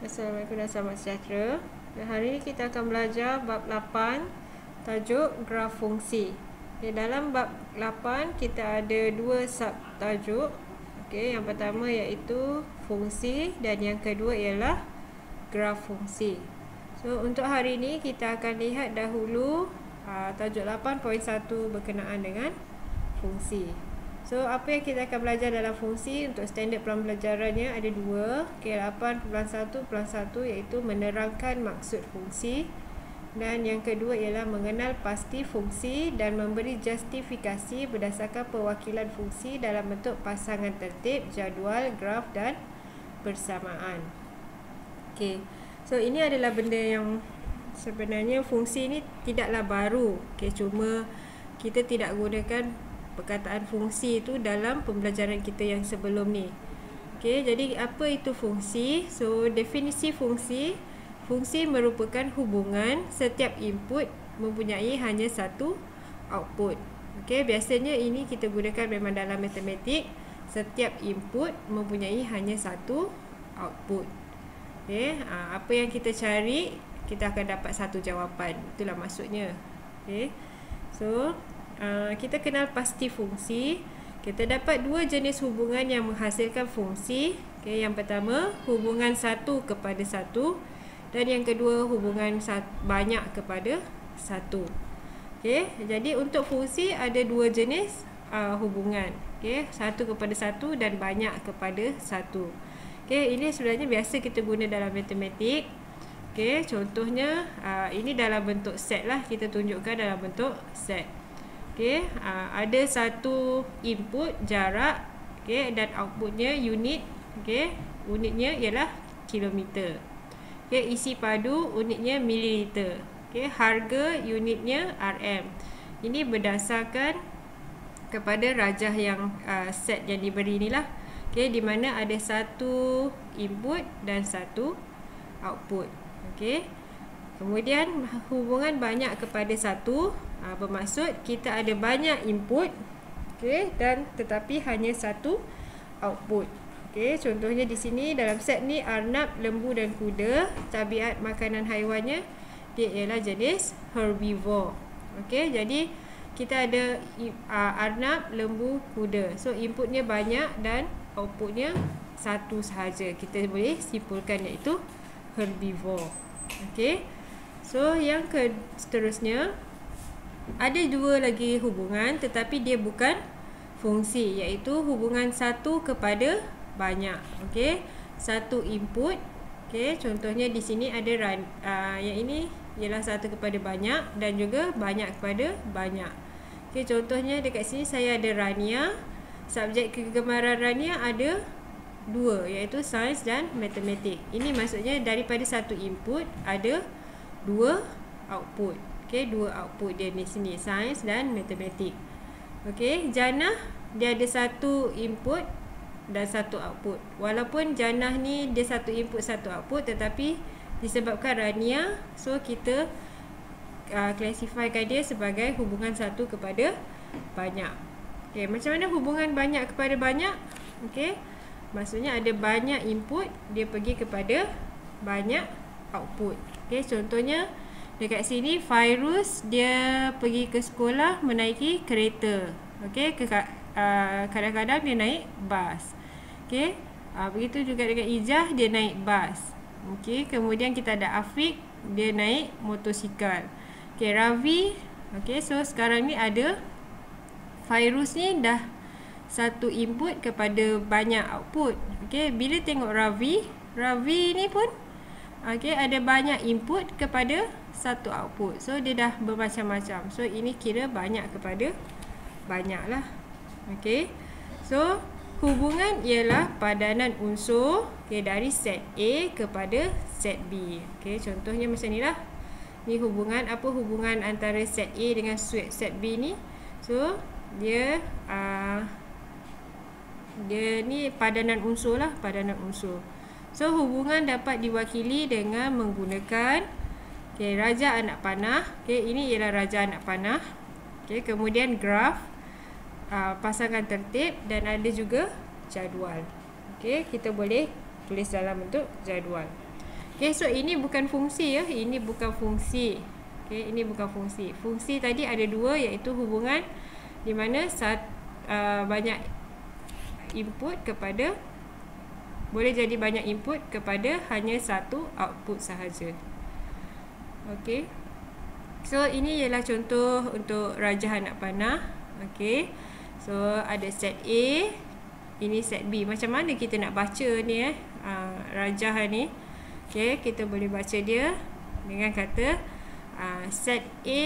Assalamualaikum dan selamat sejahtera. Dan hari ini kita akan belajar bab 8, tajuk graf fungsi. Okay, dalam bab 8 kita ada dua subtajuk. Okay, yang pertama iaitu fungsi dan yang kedua ialah graf fungsi. So untuk hari ini kita akan lihat dahulu tajuk 8.1 berkenaan dengan fungsi. So, apa yang kita akan belajar dalam fungsi untuk standard pembelajarannya ada dua. Okay, 8.1.1 iaitu menerangkan maksud fungsi. Dan yang kedua ialah mengenal pasti fungsi dan memberi justifikasi berdasarkan perwakilan fungsi dalam bentuk pasangan tertib, jadual, graf dan persamaan. Okay, so ini adalah benda yang sebenarnya fungsi ini tidaklah baru. Okay, cuma kita tidak gunakan perkataan fungsi itu dalam pembelajaran kita yang sebelum ni. Okey, jadi apa itu fungsi? So, definisi fungsi, fungsi merupakan hubungan setiap input mempunyai hanya satu output. Okey, biasanya ini kita gunakan memang dalam matematik, setiap input mempunyai hanya satu output. Okey, apa yang kita cari, kita akan dapat satu jawapan. Itulah maksudnya. Okey. So, kita kenal pasti fungsi. Kita dapat dua jenis hubungan yang menghasilkan fungsi. Okay, yang pertama hubungan satu kepada satu dan yang kedua hubungan banyak kepada satu. Okay, jadi untuk fungsi ada dua jenis hubungan. Okay, satu kepada satu dan banyak kepada satu. Okay, ini sebenarnya biasa kita guna dalam matematik. Okay, contohnya ini dalam bentuk set lah. Kita tunjukkan dalam bentuk set. Okay, ada satu input jarak, okay, dan outputnya unit, okay, unitnya ialah kilometer. Okay, isi padu unitnya mililiter. Okay, harga unitnya RM. Ini berdasarkan kepada rajah yang set yang diberi inilah. Okay, di mana ada satu input dan satu output. Okay. Kemudian hubungan banyak kepada satu bermaksud kita ada banyak input, okay, dan tetapi hanya satu output. Okay, contohnya di sini dalam set ni arnab, lembu dan kuda. Tabiat makanan haiwannya dia ialah jenis herbivore. Okay, jadi kita ada arnab, lembu, kuda. So inputnya banyak dan outputnya satu sahaja. Kita boleh simpulkan iaitu herbivore. Okay. So, yang seterusnya ada dua lagi hubungan tetapi dia bukan fungsi, iaitu hubungan satu kepada banyak. Okey, satu input. Okey, contohnya di sini ada yang ini ialah satu kepada banyak dan juga banyak kepada banyak. Okey, contohnya dekat sini saya ada Rania. Subjek kegemaran Rania ada dua, iaitu sains dan matematik. Ini maksudnya daripada satu input ada dua output. Okey, dua output dia di sini, sains dan matematik. Okey, Janah dia ada satu input dan satu output. Walaupun Janah ni dia satu input satu output, tetapi disebabkan Rania, so kita klasifikasikan dia sebagai hubungan satu kepada banyak. Okey, macam mana hubungan banyak kepada banyak? Okey, maksudnya ada banyak input, dia pergi kepada banyak output. Okey, contohnya dekat sini Fairuz dia pergi ke sekolah menaiki kereta. Okey, kadang-kadang dia naik bas. Okey, begitu juga dengan Ijah, dia naik bas. Okey, kemudian kita ada Afiq, dia naik motosikal. Okey, Ravi. Okey, so sekarang ni ada Fairuz ni dah satu input kepada banyak output. Okey, bila tengok Ravi ni pun ada banyak input kepada satu output. So dia dah bermacam-macam. So ini kira banyak kepada banyak lah. Okey, so hubungan ialah padanan unsur, dari set A kepada set B. Okey, contohnya macam ni lah. Ni hubungan, apa hubungan antara set A dengan set B ni? So dia ni padanan unsur lah, padanan unsur. So hubungan dapat diwakili dengan menggunakan raja anak panah. Ini ialah raja anak panah. Kemudian graf, pasangan tertib dan ada juga jadual. Kita boleh tulis dalam bentuk jadual. Okey, so ini bukan fungsi ya. Ini bukan fungsi. Okey, ini bukan fungsi. Fungsi tadi ada dua, iaitu hubungan di mana banyak input kepada, boleh jadi banyak input kepada hanya satu output sahaja. Okey. So ini ialah contoh untuk rajah anak panah. Okey. So ada set A, ini set B. Macam mana kita nak baca ni rajah ni? Okey, kita boleh baca dia dengan kata set A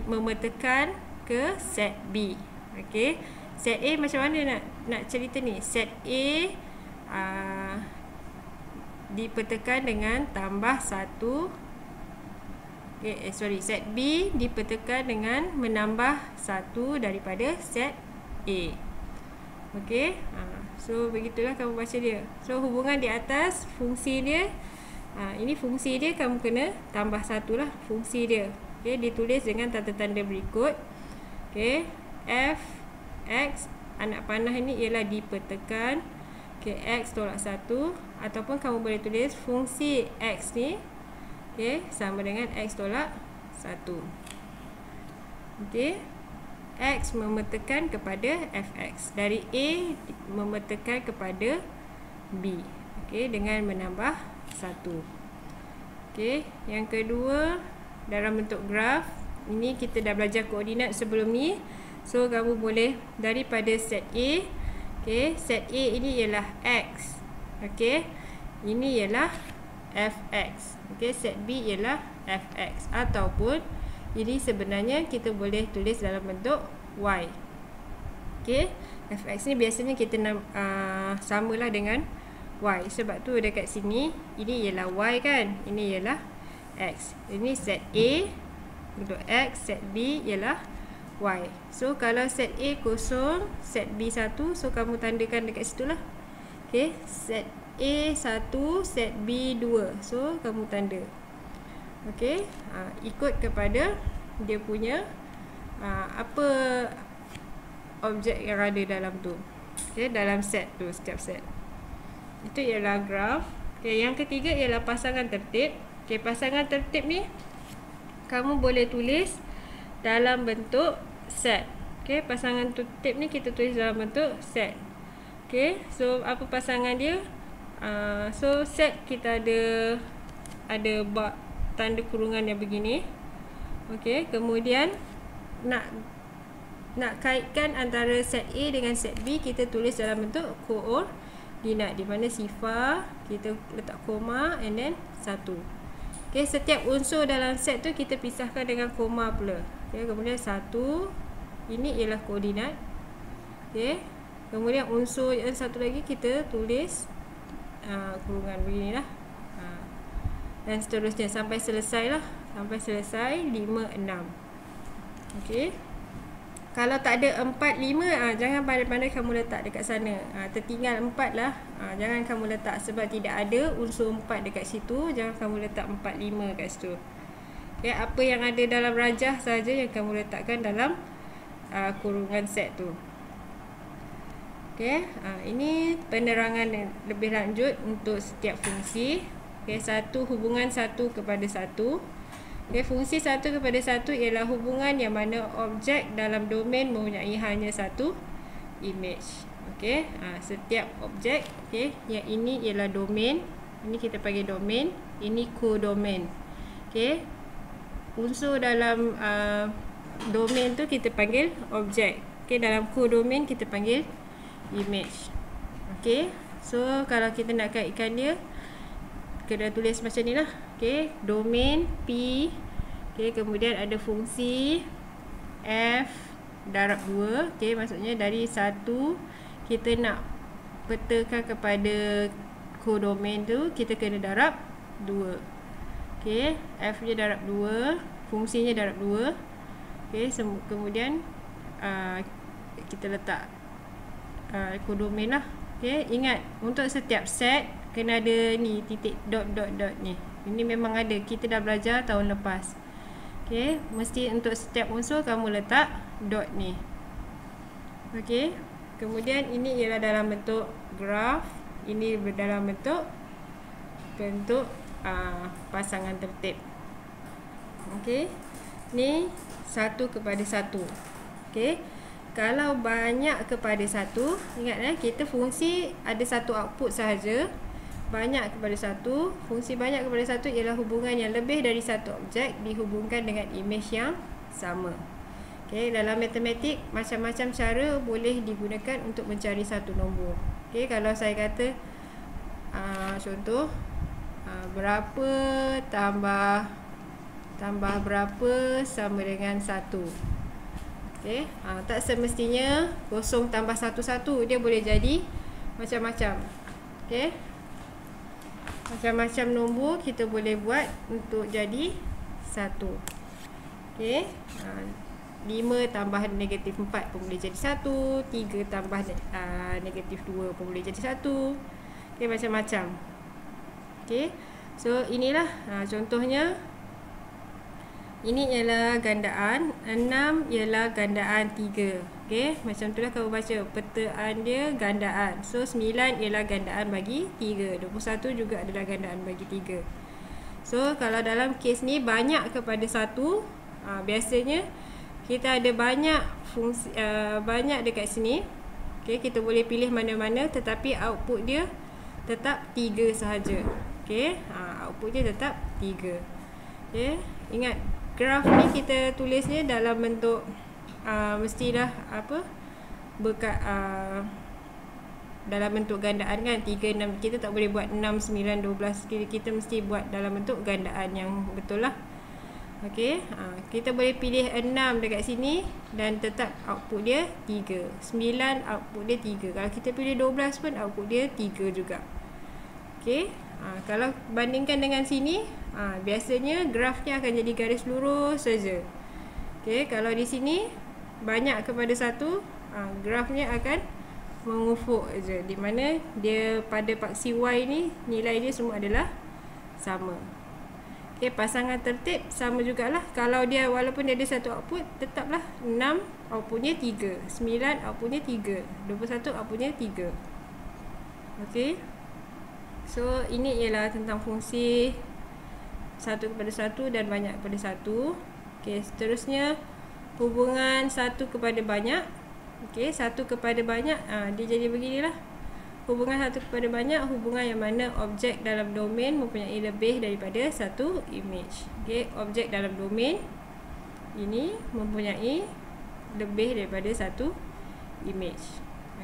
memetekan ke set B. Okey. Set A macam mana nak cerita ni? Set A dipetekan dengan tambah 1. Set B dipetekan dengan menambah 1 daripada set A. Okey. So begitulah kamu baca dia. So hubungan di atas, fungsi dia, ini fungsi dia, kamu kena tambah 1 lah fungsi dia. Okey, ditulis dengan tanda-tanda berikut. Okey, F X anak panah ini ialah dipetekan. Okey, X tolak 1, ataupun kamu boleh tulis fungsi X ni, okey, sama dengan X tolak 1. Okey, X memetekan kepada Fx. Dari A memetekan kepada B. Okey, dengan menambah 1. Okey, yang kedua dalam bentuk graf. Ini kita dah belajar koordinat sebelum ni. So kamu boleh daripada set A. Okey, set A ini ialah X. Okey, ini ialah Fx. Okey, set B ialah Fx. Ataupun ini sebenarnya kita boleh tulis dalam bentuk Y. Okey, Fx ni biasanya kita samalah dengan Y. Sebab tu dekat sini ini ialah Y kan, ini ialah X. Ini set A bentuk X, set B ialah Y. So kalau set A kosong, set B 1, so kamu tandakan dekat situ lah. Okey, set A 1, set B 2. So kamu tanda. Okey, ikut kepada dia punya apa objek yang ada dalam tu. Okey, dalam set tu, setiap set. Itu ialah graf. Okey, yang ketiga ialah pasangan tertib. Okey, pasangan tertib ni kamu boleh tulis dalam bentuk set. Okey, pasangan tertib ni kita tulis dalam bentuk set. Okey, so apa pasangan dia? So set kita ada tanda kurungan yang begini. Okey, kemudian nak kaitkan antara set A dengan set B, kita tulis dalam bentuk koordinat, di mana sifar kita letak koma and then 1. Okey, setiap unsur dalam set tu kita pisahkan dengan koma pula. Okey, kemudian 1, ini ialah koordinat. Okey, kemudian unsur yang satu lagi kita tulis kurungan beginilah. Dan seterusnya sampai selesai lah. Sampai selesai 5, 6. Okey. Kalau tak ada 4, 5, jangan pandai-pandai kamu letak dekat sana. Tertinggal 4 lah. Jangan kamu letak, sebab tidak ada unsur 4 dekat situ. Jangan kamu letak 4, 5 kat situ. Okay, apa yang ada dalam rajah saja yang kamu letakkan dalam kurungan set tu. Okay, ini penerangan lebih lanjut untuk setiap fungsi. Okay, hubungan 1 kepada 1. Okay, fungsi 1 kepada 1 ialah hubungan yang mana objek dalam domain mempunyai hanya satu image. Okay, setiap objek, okay, yang ini ialah domain. Ini kita panggil domain. Ini codomain. Okay, unsur dalam domain tu kita panggil objek. Okay, dalam codomain kita panggil image. Okay, so kalau kita nak kaitkan dia, kena tulis macam ni lah. Okay, domain P. Okay, kemudian ada fungsi F darab 2. Okay, maksudnya dari 1 kita nak petakan kepada codomain tu, kita kena darab 2. Okay, F nya darab 2, fungsinya darab 2. Okay, kemudian kita letak codomain lah. Okay, ingat untuk setiap set kena ada ni titik dot ni. Ini memang ada, kita dah belajar tahun lepas. Okay, mesti untuk setiap unsur kamu letak dot ni. Okay, kemudian ini ialah dalam bentuk graf, ini dalam bentuk bentuk pasangan tertib. Okey. Ni 1/1. Okey. Kalau banyak kepada 1, ingat kita fungsi ada satu output sahaja. Banyak kepada 1, fungsi banyak kepada 1 ialah hubungan yang lebih dari satu objek dihubungkan dengan imej yang sama. Okey, dalam matematik macam-macam cara boleh digunakan untuk mencari satu nombor. Okey, kalau saya kata contoh berapa tambah berapa sama dengan 1. Okey, tak semestinya 0 tambah 1 dia boleh jadi macam-macam. Okey, macam-macam nombor kita boleh buat untuk jadi 1. Okey, 5 tambah negatif 4 pun boleh jadi 1. 3 tambah negatif 2 pun boleh jadi 1. Okey, macam-macam. Okey, so inilah contohnya. Ini ialah gandaan, 6 ialah gandaan 3. Okey, macam itulah kamu baca petaan dia gandaan. So 9 ialah gandaan bagi 3. 21 juga adalah gandaan bagi 3. So kalau dalam kes ni banyak kepada 1, biasanya kita ada banyak fungsi, banyak dekat sini. Okey, kita boleh pilih mana-mana tetapi output dia tetap 3 sahaja. Okey, output dia tetap 3. Okey, ingat graf ni kita tulisnya dalam bentuk mestilah dalam bentuk gandaan kan, 3, 6. Kita tak boleh buat 6, 9, 12. Kita mesti buat dalam bentuk gandaan yang betul lah. Okey, kita boleh pilih 6 dekat sini dan tetap output dia 3. 9 output dia 3. Kalau kita pilih 12 pun output dia 3 juga. Okey, kalau bandingkan dengan sini, biasanya grafnya akan jadi garis lurus saja. Okey, kalau di sini banyak kepada 1, grafnya akan mengufuk saja, di mana dia pada paksi Y ni nilai dia semua adalah sama. Okey, pasangan tertib sama jugalah. Kalau dia walaupun dia ada satu output, tetaplah 6 outputnya 3, 9 outputnya 3, 21 outputnya 3. Okey, so ini ialah tentang fungsi 1/1 dan banyak kepada 1. Okey, seterusnya hubungan 1 kepada banyak. Okey, 1 kepada banyak, dia jadi beginilah. Hubungan 1 kepada banyak, hubungan yang mana objek dalam domain mempunyai lebih daripada satu imej. Okey, objek dalam domain ini mempunyai lebih daripada satu imej.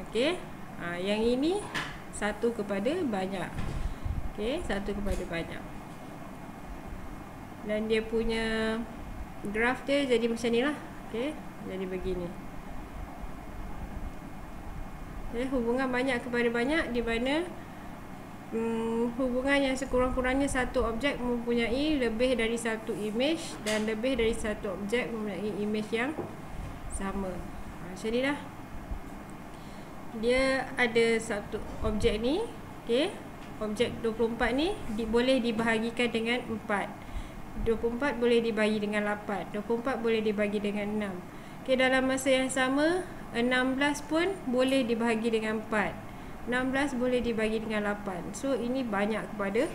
Okey, yang ini 1 kepada banyak. Okey, 1 kepada banyak. Dan dia punya graf dia jadi macam ni lah. Okey, jadi begini. Okay, hubungan banyak kepada banyak di mana hubungan yang sekurang-kurangnya satu objek mempunyai lebih dari satu imej dan lebih dari satu objek mempunyai imej yang sama. Macam ni lah. Dia ada satu objek ni. Okay, objek 24 ni boleh dibahagikan dengan 4. 24 boleh dibagi dengan 8. 24 boleh dibagi dengan 6. Okay, dalam masa yang sama 16 pun boleh dibahagi dengan 4. 16 boleh dibagi dengan 8. So ini banyak kepada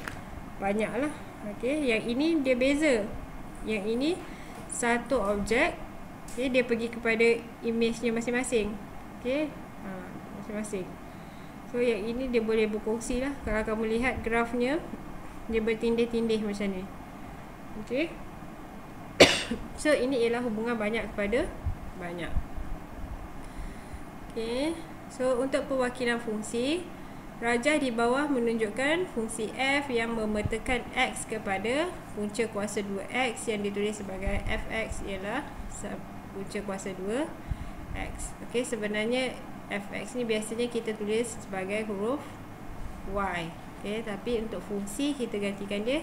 banyak lah. Okay, yang ini dia beza. Yang ini satu objek. Okay, dia pergi kepada imejnya masing-masing. Okay, masing-masing. So yang ini dia boleh berkongsi lah. Kalau kamu lihat grafnya, dia bertindih-tindih macam ni. Okay. So ini ialah hubungan banyak kepada banyak. Okay, so untuk perwakilan fungsi, rajah di bawah menunjukkan fungsi f yang memetakan x kepada punca kuasa 2x yang ditulis sebagai fx ialah punca kuasa 2x. Okay, sebenarnya fx ni biasanya kita tulis sebagai huruf y. Okay, tapi untuk fungsi kita gantikan dia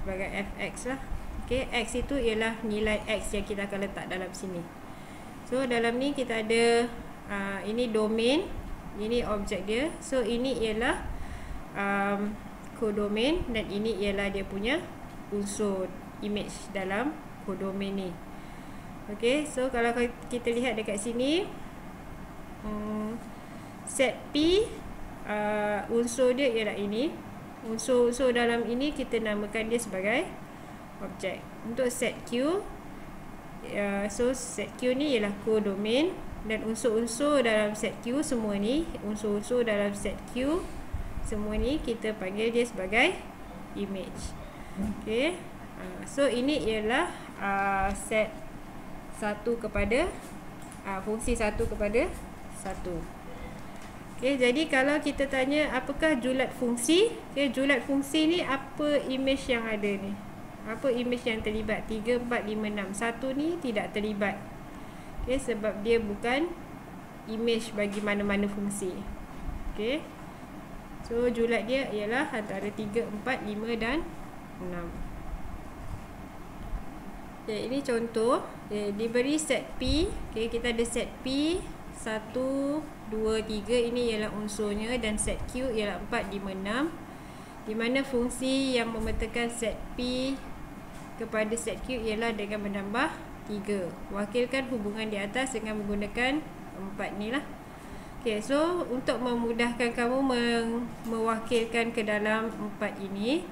sebagai fx lah. Okay, x itu ialah nilai x yang kita akan letak dalam sini. So dalam ni kita ada ini domain, ini objek dia. So ini ialah kodomain dan ini ialah dia punya unsur image dalam kodomain ni. Okay, so kalau kita lihat dekat sini, set P, unsur dia ialah ini. unsur-unsur dalam ini kita namakan dia sebagai objek. Untuk set Q, so set Q ni ialah kodomain, dan unsur-unsur dalam set Q semua ni, unsur-unsur dalam set Q semua ni kita panggil dia sebagai image. Okey. So ini ialah set 1 kepada fungsi 1 kepada 1. Okey, jadi kalau kita tanya apakah julat fungsi? Okey, julat fungsi ni apa image yang ada ni? Apa image yang terlibat? 3, 4, 5, 6. 1 ni tidak terlibat. Okey, sebab dia bukan image bagi mana-mana fungsi. Okey. So julat dia ialah antara 3, 4, 5 dan 6. Okay, ini contoh. Okay, diberi set P. Okay, kita ada set P 1, 2, 3. Ini ialah unsurnya, dan set Q ialah 4, 5, 6. Di mana fungsi yang memetakan set P kepada set Q ialah dengan menambah 3. Wakilkan hubungan di atas dengan menggunakan 4 ni lah. Okay, so untuk memudahkan kamu mewakilkan ke dalam 4 ini,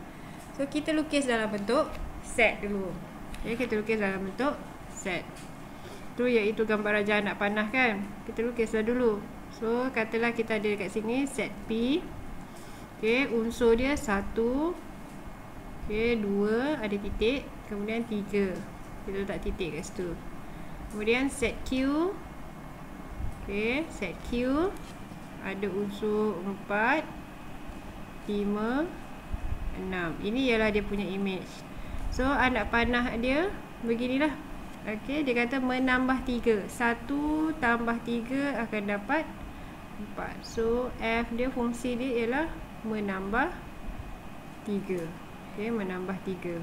so kita lukis dalam bentuk set dulu. Okay, kita lukis dalam bentuk set. Tu iaitu gambar raja anak panah kan. Kita lukislah dulu. So katalah kita ada dekat sini set P. Okay, unsur dia 1. Okay, 2 ada titik. Kemudian 3. Kita letak titik kat situ. Kemudian set Q. Okay, set Q ada unsur 4, 5, 6. Ini ialah dia punya image. So anak panah dia beginilah. Okey, dia kata menambah 3. 1 tambah 3 akan dapat 4. So F dia, fungsi dia ialah menambah 3. Okey, menambah 3.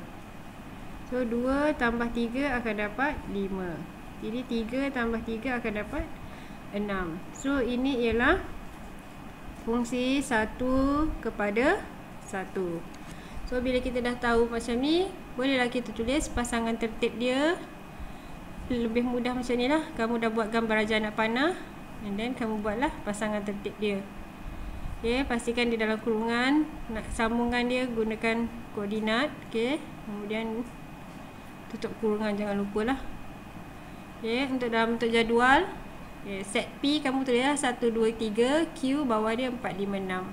So 2 tambah 3 akan dapat 5. Jadi 3 tambah 3 akan dapat 6. So ini ialah fungsi 1 kepada 1. So bila kita dah tahu macam ni, bolehlah kita tulis pasangan tertib dia. Lebih mudah macam ni lah. Kamu dah buat gambar raja anak panah, and then kamu buatlah pasangan tertib dia. Okay, pastikan di dalam kurungan. Nak sambungan dia gunakan koordinat. Okay, kemudian tutup kurungan, jangan lupa lah. Okay, untuk dalam bentuk jadual, okay, set P kamu tulis lah 1, 2, 3. Q bawah dia 4, 5, 6.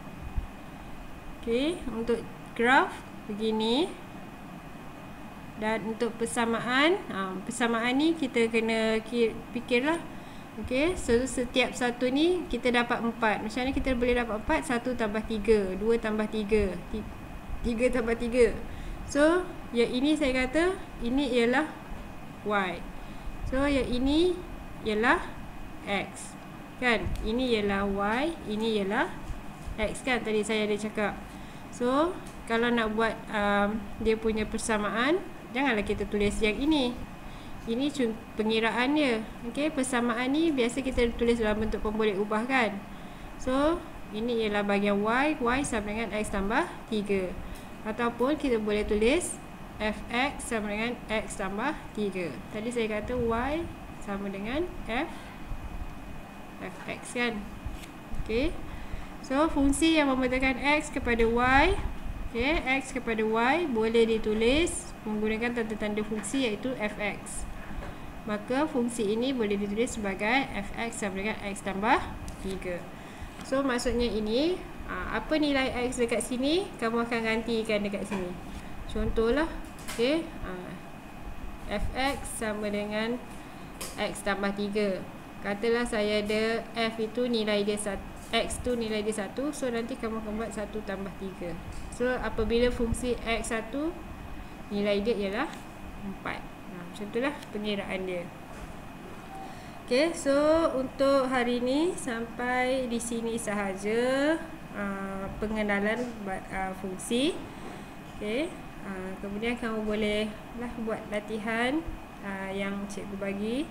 Okay, untuk graf begini. Dan untuk persamaan, persamaan ni kita kena fikirlah. Okey, so setiap satu ni kita dapat 4. Macam mana kita boleh dapat 4? 1 tambah 3, 2 tambah 3, 3 tambah 3. So yang ini saya kata ini ialah Y. So yang ini ialah X. Kan? Ini ialah Y, ini ialah X kan, tadi saya ada cakap. So kalau nak buat dia punya persamaan, janganlah kita tulis yang ini. Ini cuma pengiraan dia. Okey, persamaan ni biasa kita tulis dalam bentuk pemboleh ubah kan. So ini ialah bahagian Y. Y sama dengan X tambah 3. Ataupun kita boleh tulis Fx sama dengan X tambah 3. Tadi saya kata Y sama dengan Fx kan. Okey, so fungsi yang memetakan X kepada Y, okay, X kepada Y boleh ditulis menggunakan tanda-tanda fungsi iaitu Fx. Maka fungsi ini boleh ditulis sebagai Fx sama dengan X tambah 3. So maksudnya ini, apa nilai X dekat sini, kamu akan gantikan dekat sini. Contohlah, okay, Fx sama dengan X tambah 3. Katalah saya ada F itu nilai dia 1, X tu nilai dia 1. So nanti kamu akan buat 1 tambah 3. So apabila fungsi X1, nilai dia ialah 4. Macam itulah pengiraan dia. Okay, so untuk hari ni sampai di sini sahaja pengenalan fungsi. Okay, kemudian kamu boleh lah buat latihan yang cikgu bagi.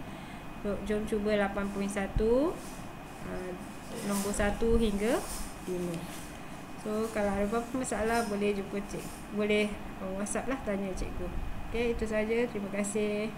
Jom cuba 8.1, nombor 1 hingga 5. So kalau ada apa-apa masalah boleh jumpa cikgu, boleh WhatsApp lah, tanya cikgu. Okay, itu saja. Terima kasih.